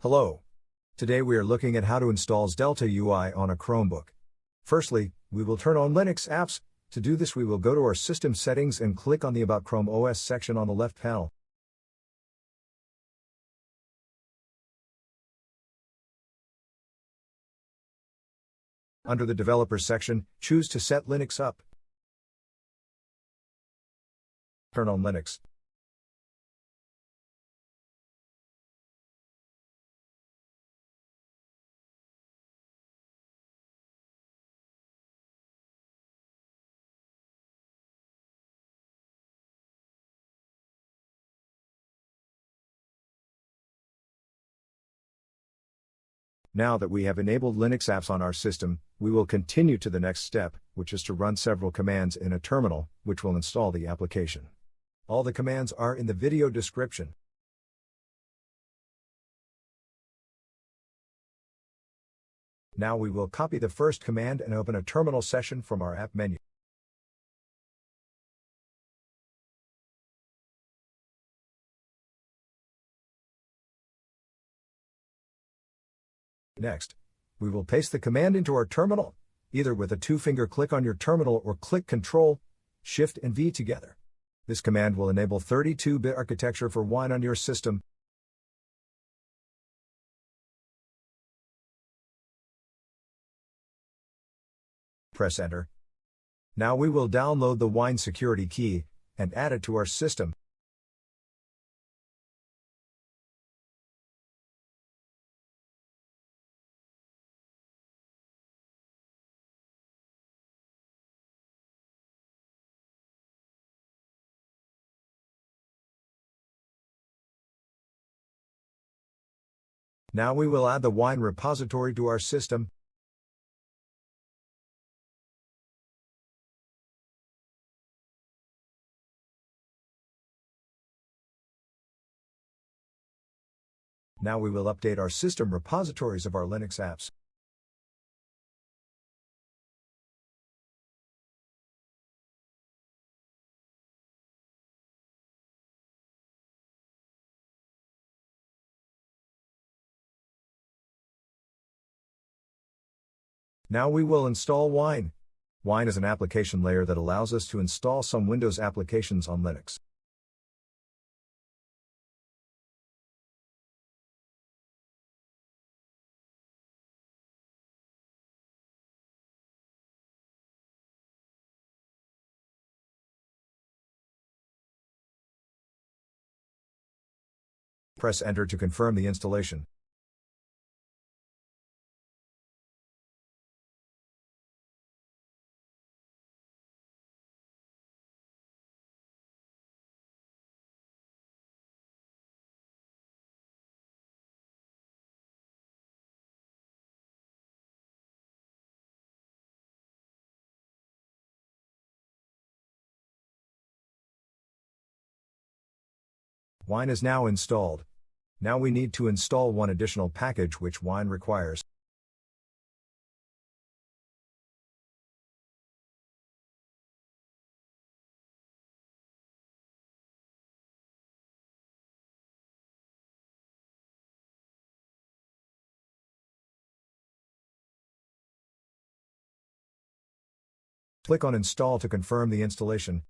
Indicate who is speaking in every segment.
Speaker 1: Hello. Today we are looking at how to install xdelta UI on a Chromebook. Firstly, we will turn on Linux apps. To do this we will go to our system settings and click on the About Chrome OS section on the left panel. Under the Developers section, choose to set Linux up. Turn on Linux. Now that we have enabled Linux apps on our system, we will continue to the next step, which is to run several commands in a terminal, which will install the application. All the commands are in the video description. Now we will copy the first command and open a terminal session from our app menu. Next, we will paste the command into our terminal, either with a two-finger click on your terminal or click Ctrl, Shift and V together. This command will enable 32-bit architecture for Wine on your system. Press Enter. Now we will download the Wine security key and add it to our system. Now we will add the Wine repository to our system. Now we will update our system repositories of our Linux apps. Now we will install Wine. Wine is an application layer that allows us to install some Windows applications on Linux. Press Enter to confirm the installation. Wine is now installed. Now we need to install one additional package which Wine requires. Click on Install to confirm the installation.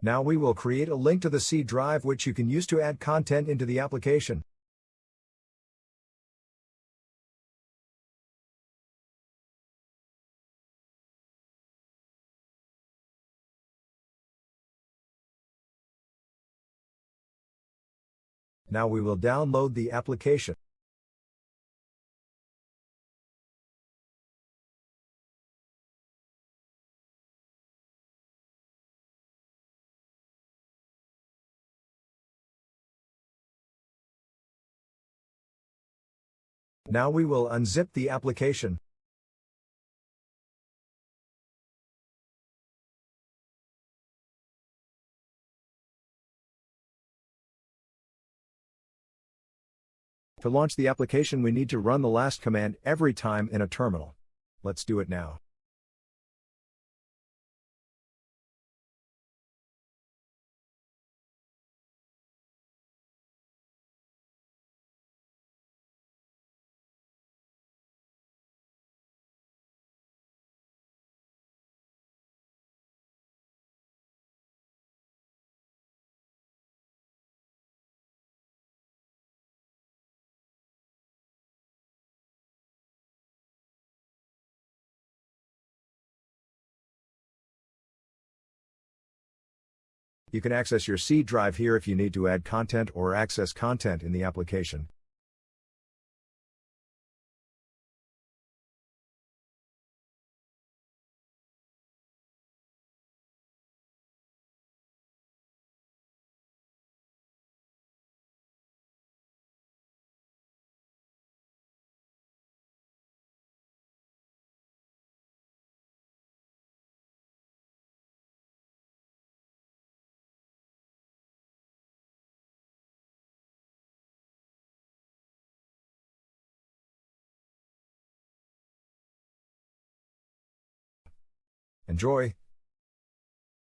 Speaker 1: Now we will create a link to the C drive which you can use to add content into the application. Now we will download the application. Now we will unzip the application. To launch the application, we need to run the last command every time in a terminal. Let's do it now. You can access your C drive here if you need to add content or access content in the application. Enjoy!